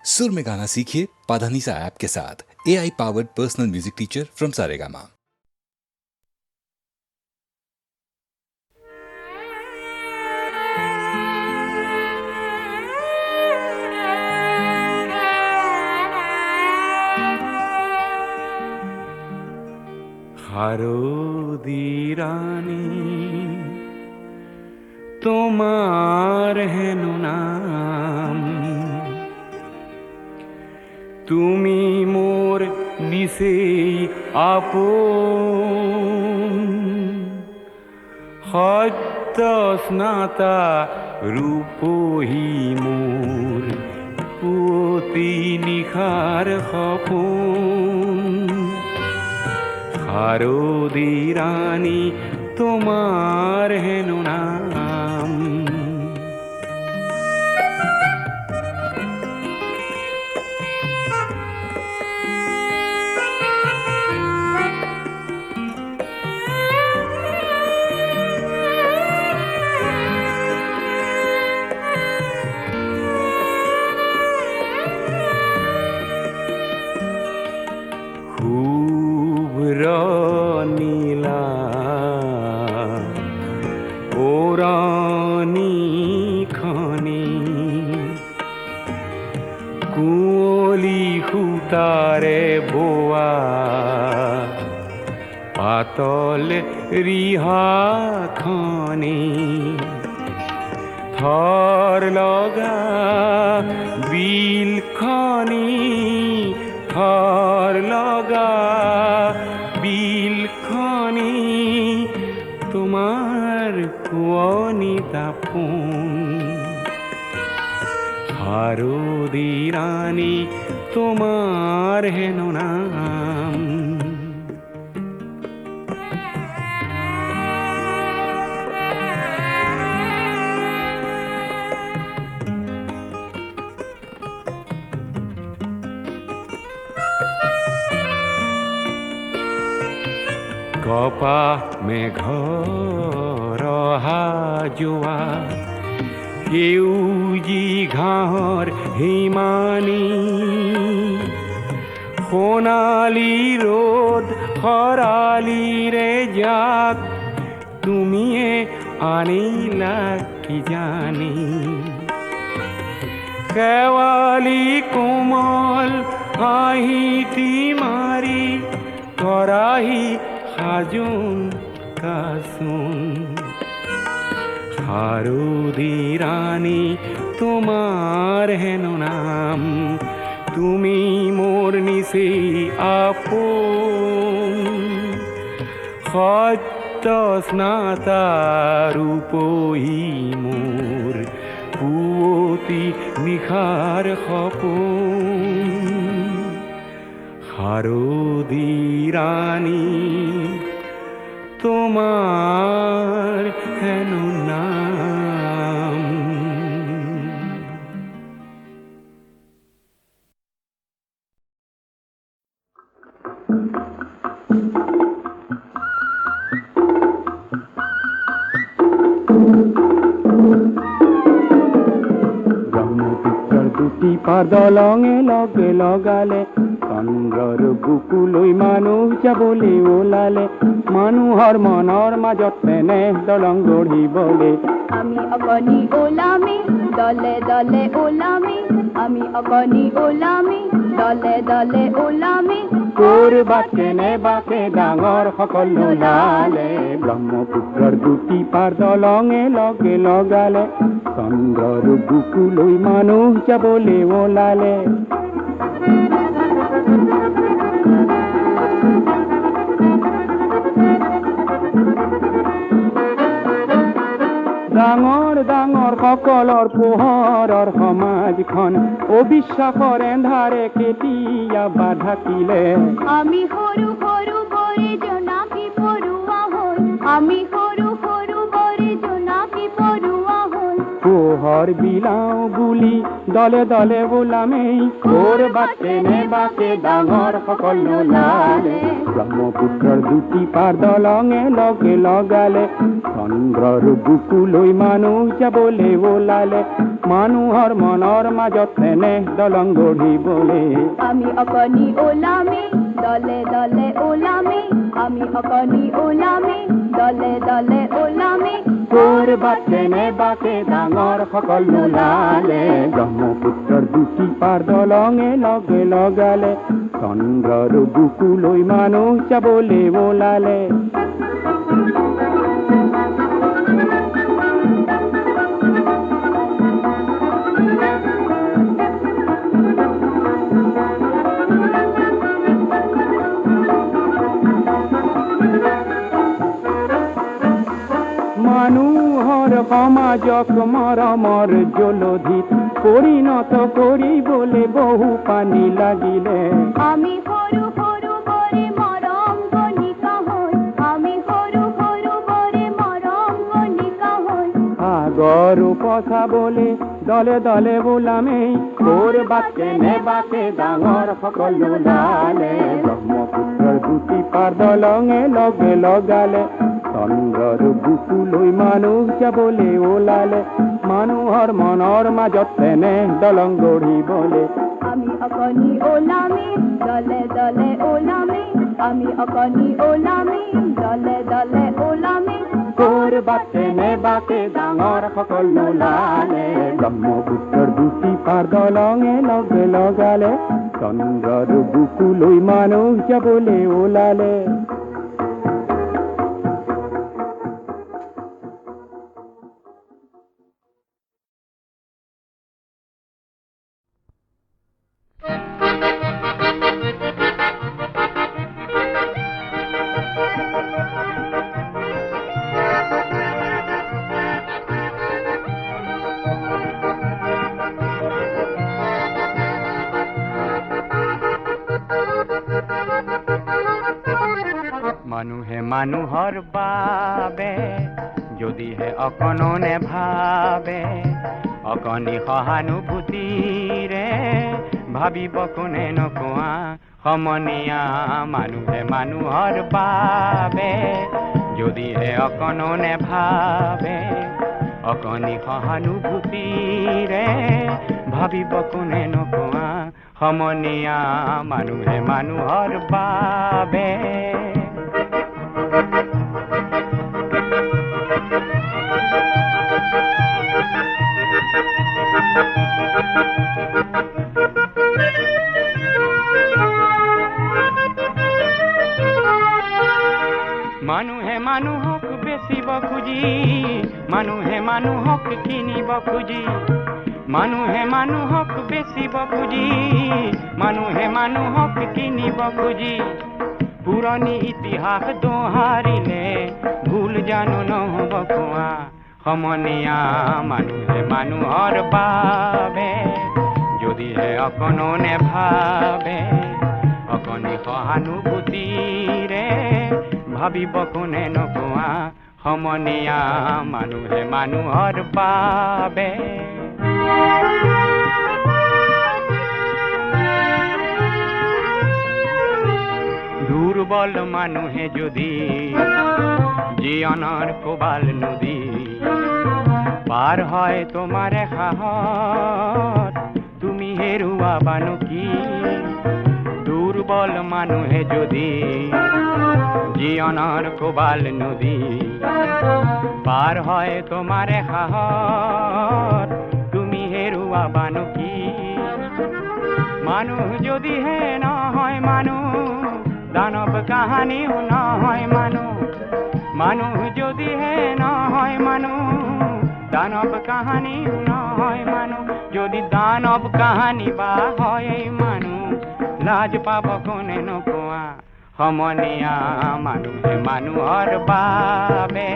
सुर में गाना सीखिए पाधानीसा ऐप के साथ। AI powered personal music teacher from Saregama. হারদি রানী তোমার হেন নাম, তুমি মোর নিশেই আপন, সত্য স্নাতা রূপহী মোর পুৱতি নিশাৰ সপোন। হাৰদি ৰানী তোমাৰ হেন নাম। নীলা ওৰানি খনি কুঁৱলী সূতাৰে বোৱা পাতল ৰিহাখনি, থৰ লগা বিলখনি, থৰ লগা বিলখনি, তোমাৰ কুঁৱলী দাপোন। হাৰদি ৰানী তোমাৰ হেন নাম। কপাহ মেঘৰ অহা যোৱা, সেউজী ঘাঁহৰ হিমানী, সোণালী ৰ'দ খৰালিৰে জাক, তুমিয়ে আনিলা কিজানি। শেৱালি কোমল হাঁহিটি মাৰি কৰাহি সাজোন কাচোন। হাৰদি ৰানী তোমাৰ হেন নাম, তুমি মোৰ নিশেই আপন, সত্য স্নাতা ৰূপহী মোৰ পুৱতি নিশাৰ সপোন। হাৰদি ৰানী তোমাৰ হেন নাম। ব্ৰহ্মপুত্ৰৰ দুটি পাৰ দলঙে লগে লগালে, চন্দ্ৰৰ বুকুলৈ মানুহ যাবলৈ ওলালে, মানুহৰ মনৰ মাজত তেনে দলং গঢ়িবলে। আমি অকণি ওলামি দলে দলে ওলামি, আমি অকণি ওলামি দলে দলে ওলামি, ক'ৰবাত কেনেবাকে ডাঙৰ সকল নোলালে। ব্ৰহ্মপুত্ৰৰ দুটি পাৰ দলঙে লগে লগালে, চন্দ্ৰৰ বুকুলৈ মানুহ যাবলৈ ওলালে। ডাঙৰ ডাঙৰ সকলৰ পোহৰৰ সমাজখন অবিশ্বাসৰ এন্ধাৰে কেতিয়াবা ঢাকিলে। আমি সৰু সৰু বৰে জোনাকী পৰুৱা হ'ল, আমি সৰু সৰু বৰে জোনাকী পৰুৱা হ'ল, পোহৰ বিলাও বুলি দলে দলে ওলামেই কৰবাতে নে বাকে ডাঙৰ সকল নোলালে ব্ৰহ্মপুত্ৰৰ দুটি পাৰ দলঙে লগে লগালে চন্দ্ৰৰ বুকুলৈ মানুহ যাবলৈ ওলালে মানুহৰ মনৰ মাজত তেনে দলং গঢ়িবলৈ আমি অকণি ওলামে দলে দলে ওলামে আমি অকণি ওলামে দলে দলে ওলামে কৰবাতে নে বাকে ডাঙৰ সকল নোলালে ব্ৰহ্মপুত্ৰৰ দুটি পাৰ দলঙে লগে লগালে চন্দ্ৰৰ বুকুলৈ মানুহ যাবলৈ ওলালে মানুহৰ সমাজক মৰমৰ জলধিত পৰিণত কৰিবলৈ বহু পানী লাগিলে আমি সৰু সৰু বৰে মৰম গণিকা হৈ আমি সৰু সৰু বৰে মৰম গণিকা হৈ আগৰ উপচাবলৈ দলে দলে ওলামেই কৰবাতে নে বাকে ডাঙৰ সকল ওলালে ব্ৰহ্মপুত্ৰৰ দুটি পাৰ দলঙে লগে লগালে চন্দ্ৰৰ বুকুলৈ মানুহ যাবলৈ ওলালে মানুহৰ মনৰ মাজত তেনে দলং গঢ়িবলৈ আমি অকণি ওলামে দলে দলে ওলামে আমি অকণি ওলামে দলে দলে ওলামে কৰবাতে নে বাকে ডাঙৰ সকল নোলালে ব্ৰহ্মপুত্ৰৰ দুটি পাৰ দলঙে লগে লগালে চন্দ্ৰৰ বুকুলৈ মানুহ যাবলৈ ওলালে মানুহে মানুহৰ বাবে যদিহে অকণো নেভাবে অকণি সহানুভূতিৰে ভাবিব কোনে নকোৱা সমনীয়া মানুহে মানুহৰ বাবে যদিহে অকণো নেভাবে অকণি সহানুভূতিৰে ভাবিব কোনে নকোৱা সমনীয়া মানুহে মানুহৰ বাবে মানুহে মানুহক বেচিব খুজি মানুহে মানুহক কিনিব খুজি মানুহে মানুহক বেচিব খুজি মানুহে মানুহক কিনিব খুজি পুৰণি ইতিহাস দোহাৰিলে ভুল জানো নহ'ব কোৱা সমনীয়া মানুহে মানুহৰ বাবে যদিহে অকণো নেভাবে অকণি সহানুভূতিৰে ভাবিব কোনে নকোৱা সমনীয়া মানুহে মানুহৰ বাবে দুৰ্বল মানুহে যদি জীৱনৰ কোবাল নদী পাৰ হয় তোমাৰ সাহত তুমি হেৰুৱাবানো কি দুৰ্বল মানুহে যদি জীৱনৰ কোবাল নদী পাৰ হয় তোমাৰ সাহত তুমি হেৰুৱাবানো কি মানুহ যদিহে নহয় মানুহ দানৱ কাহানিও নহয় মানুহ যদিহে নহয় মানুহ দানৱ কাহানিও নহয় মানুহ যদি দানৱ কাহানি বা হয় মানুহ লাজ পাব কোনে নকোৱা সমনীয়া মানুহে মানুহৰ বাবে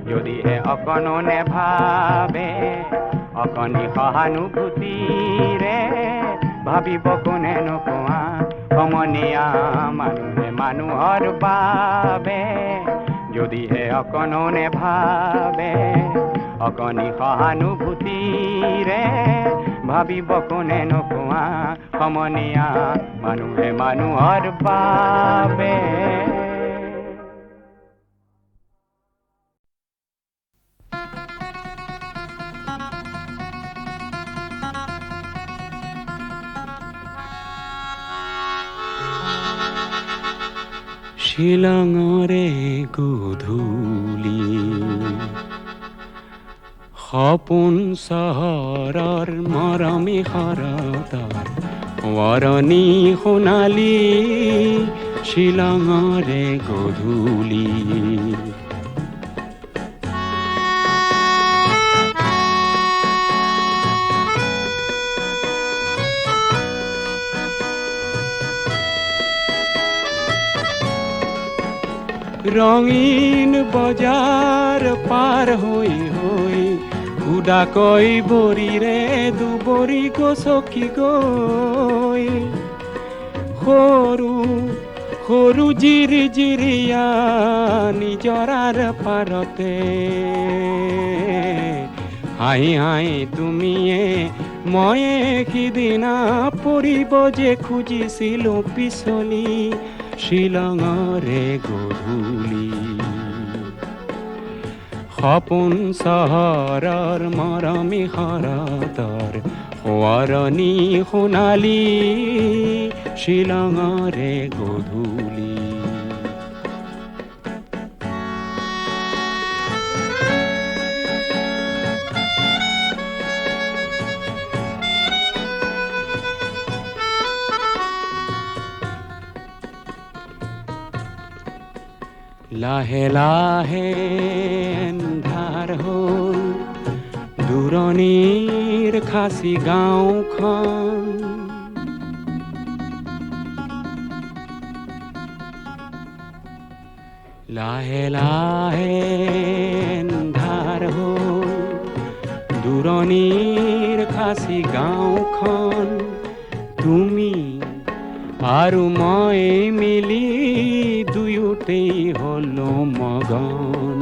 যদিহে অকণো নেভাবে অকণি সহানুভূতিৰে ভাবিব কোনে নকোৱা সমনীয়া মানুহে মানুহৰ বাবে যদিহে অকণো নেভাবে অকণি সহানুভূতিৰে ভাবিব কোনে নোকোৱা সমনীয়া মানুহে মানুহৰ বাবে। শিলঙৰে গধূলি সপোন চহৰৰ মৰমী শৰতৰ ৱৰণী সোণালী শিলঙৰে গধূলি। ৰঙীন বজাৰ পাৰ হৈ হৈ উদাকৈ বৰিৰে দুবৰি গছকি গৈ সৰু সৰু জিৰিজিৰিয়া নিজৰাৰ পাৰতে হাঁহি হাঁহি তুমিয়ে ময়ে সিদিনা পৰিব যে খুজিছিলোঁ পিছলি শিলঙৰে গধূলি। সপোন চহৰৰ মৰমী শৰতৰ সোঁৱৰণী সোণালী শিলঙৰে গধূলি। লাহে লাহে এন্ধাৰ হ'ল দূৰণিৰ খাচী গাঁওখন। লাহে লাহে এন্ধাৰ হ'ল দূৰণিৰ খাচী গাঁওখন। তুমি আৰু মই মিলি দুয়োতেই হলো মগন।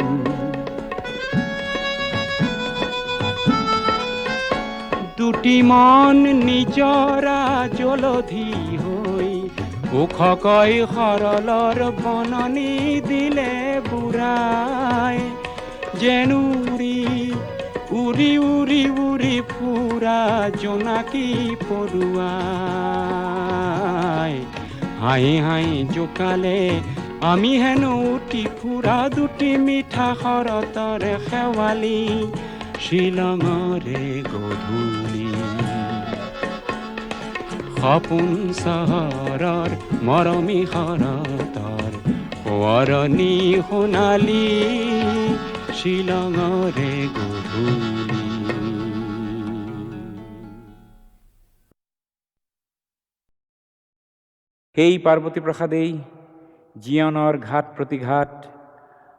দুটি মন নিজৰা জলধি হৈ ওখকৈ সৰলৰ বননি দিলে বুঢ়াই যেন উৰি উৰি উৰি উৰি ফুৰা জোনাকী পৰুৱাই। হাঁহি হাঁহি জোকালে আমি হেনো উঠি ফুৰা দুটি মিঠা শৰতৰে শেৱালি শিলঙৰে গধূলি। সপোন চহৰৰ মৰমী শৰতৰ সোঁৱৰণী সোণালী শিলঙৰে গধূলি। সেই পাৰ্বতী প্ৰসাদেই জীৱনৰ ঘাট প্ৰতিঘাত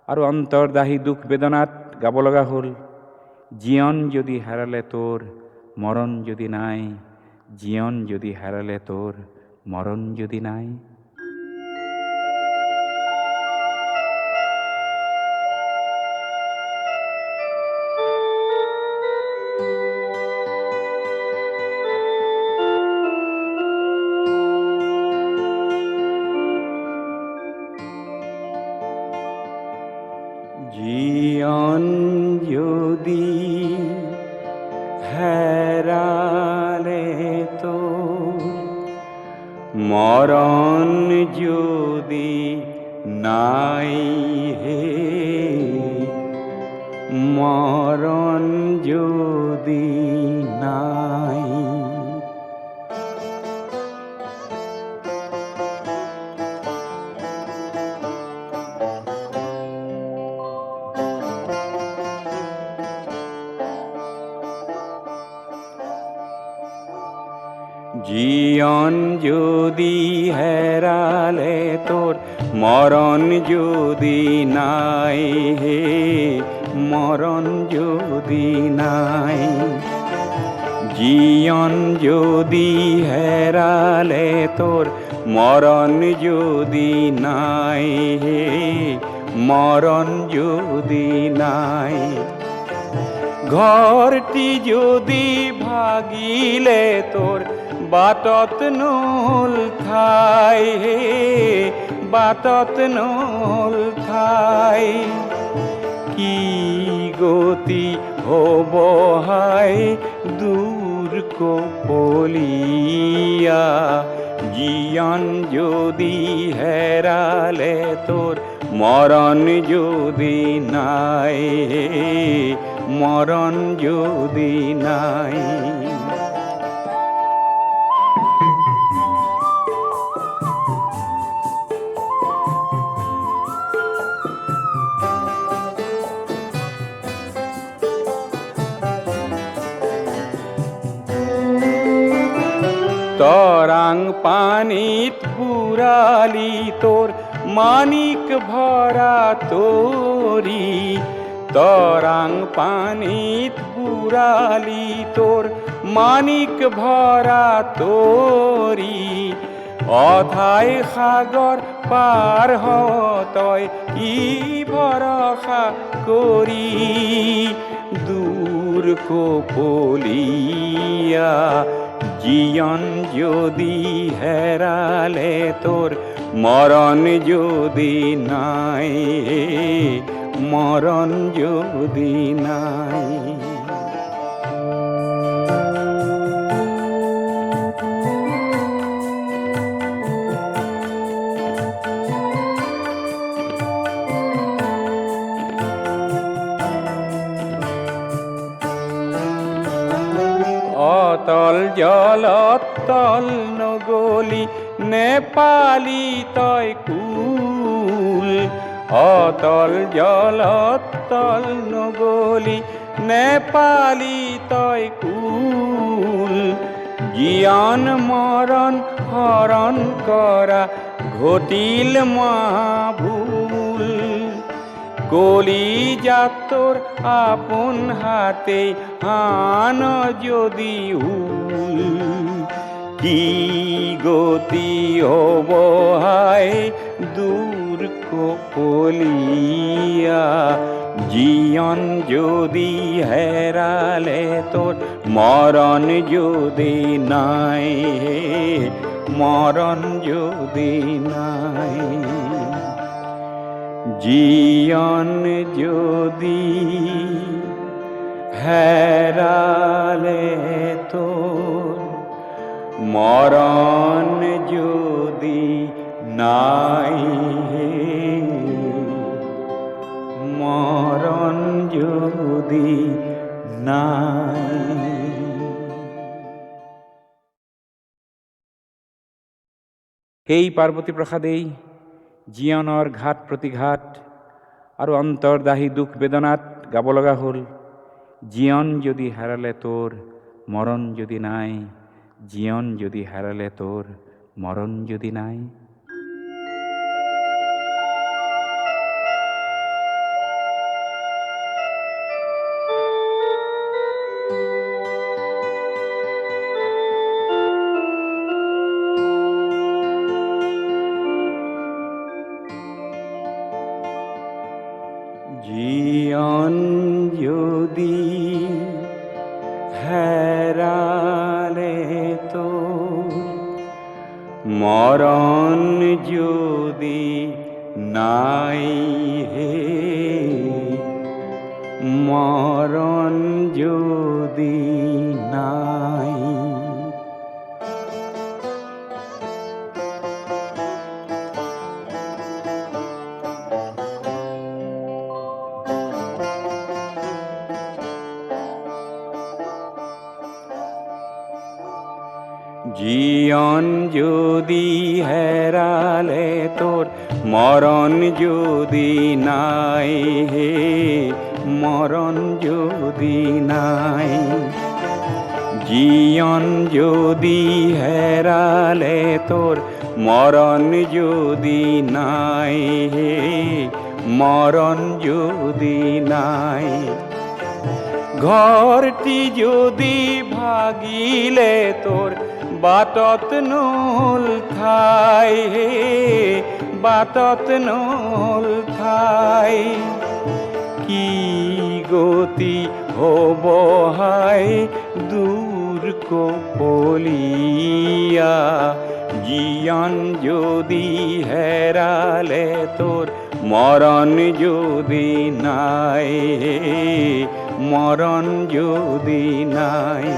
আৰু অন্তৰ্দাহী দুখ বেদনাত গাব লগা হ'ল জীৱন যদি হেৰালে তোৰ মৰণ যদি নাই, জীৱন যদি হেৰালে তোৰ মৰণ যদি নাই। জীবন যদি হেরালে তো মরণ যদি নাই হে, মরণ যদি নাই। জীবন যদি হেরালে তোর মরণ যদি নাই হে, মরণ যদি নাই। জীবন যদি হেরালে তোর মরণ যদি নাই হে, মরণ যদি নাই। ঘরটি যদি ভাগিলে তোর বাটত নল ঠাই হে বাটত নল ঠাই কি গতি হব হাই দূর কপলিয়া জীবন যদি হেরালে তোর মরণ যদি নাই মরণ যদি নাই তরাং পানিত বুড়ালি তোর মানিক ভরা তোরি তরাং পানিত বুড়ালি তোর মানিক ভরা তোরি অথায় সাগর পার হতয় কি ভরসা করি দূর কপলিয়া জীবন যদি হেরালে তোর মরণ যদি নাই মরণ যদি নাই অতল জলত তল নগলি নেপালি তয় কুল অতল জলত তল নগলি নেপালি তয় কুল জীবন মরণ হরণ করা ঘটিল মহাভুল কলি যাতর আপন হাতে হান যদি হুল কি গতি হব হায় দূর কপলিয়া জীবন যদি হেরালে তোর মরণ যদি নাই মরণ যদি নাই জীবন যদি হেরালে তোর মরণ যদি নাই মরণ যদি নাই এই পার্বতী প্ৰসাদেই জীৱনৰ ঘাট প্ৰতিঘাট আৰু অন্তৰ্দাহী দুখ বেদনাত গাব লগা হ'ল জীৱন যদি হেৰালে তোৰ মৰণ যদি নাই জীৱন যদি হেৰালে তোৰ মৰণ যদি নাই জীবন যদি হেরালে তোর মরণ যদি নাই হে মরণ যদি নাই জীবন যদি হেরালে তোর মরণ যদি নাই হে মরণ যদি নাই জীবন যদি হেরালে তোর মরণ যদি নাই হে মরণ যদি নাই ঘরটি যদি ভাগিলে তোর বাটত নল ঠাই হে বাটত নল ঠাই কি গতি হব হাই দূর কপলিয়া জীয়ন যদি হেরালে তোর মরণ যদি নাই মরণ যদি নাই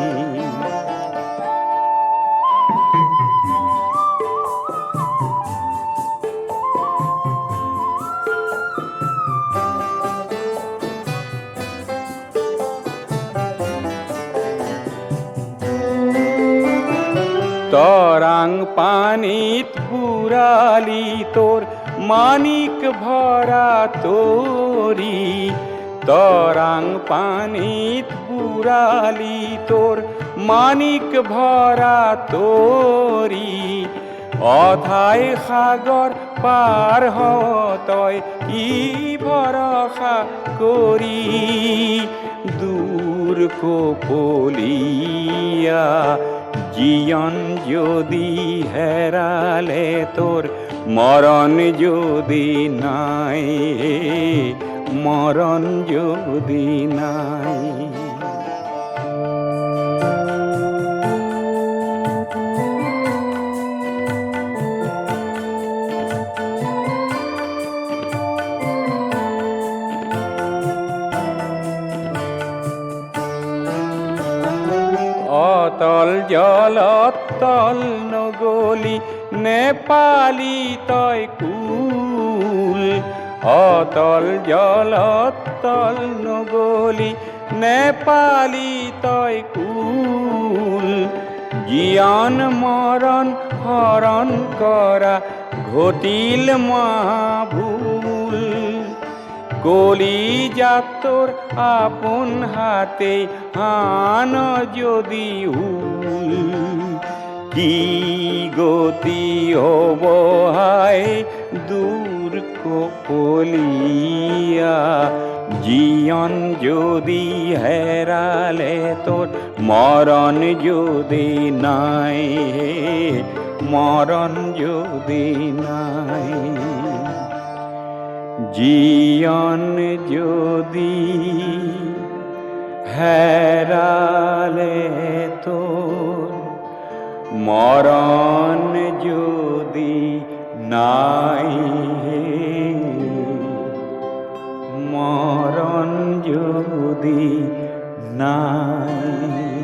তরাং পানিত বুড়ালি তোর মানিক ভরা তোরি তরাং পানিত বুড়ালি তোর মানিক ভরা তোরি অথায় সাগর পার হতয় ই ভরসা করি দূর কপলিয়া জীয়ন যদি হেরালে তোর মরণ যদি নাই মরণ যদি নাই অতল জলত তল নগলি নেপালি তয় কুল অতল জলত তল নগলি নেপালি তয় কুল জীয়ন মরণ হরণ করা ঘটিল মহাভুল কলি যাতর আপন হাতে হান যদি হুল কি গতি হব হায় দূর কপলিয়া জীয়ন যদি হেরালে তোর মরণ যদি নাই মরণ যদি নাই জীয়ন যদি হেরালে তোর মরণ যদি নাই মরণ যদি নাই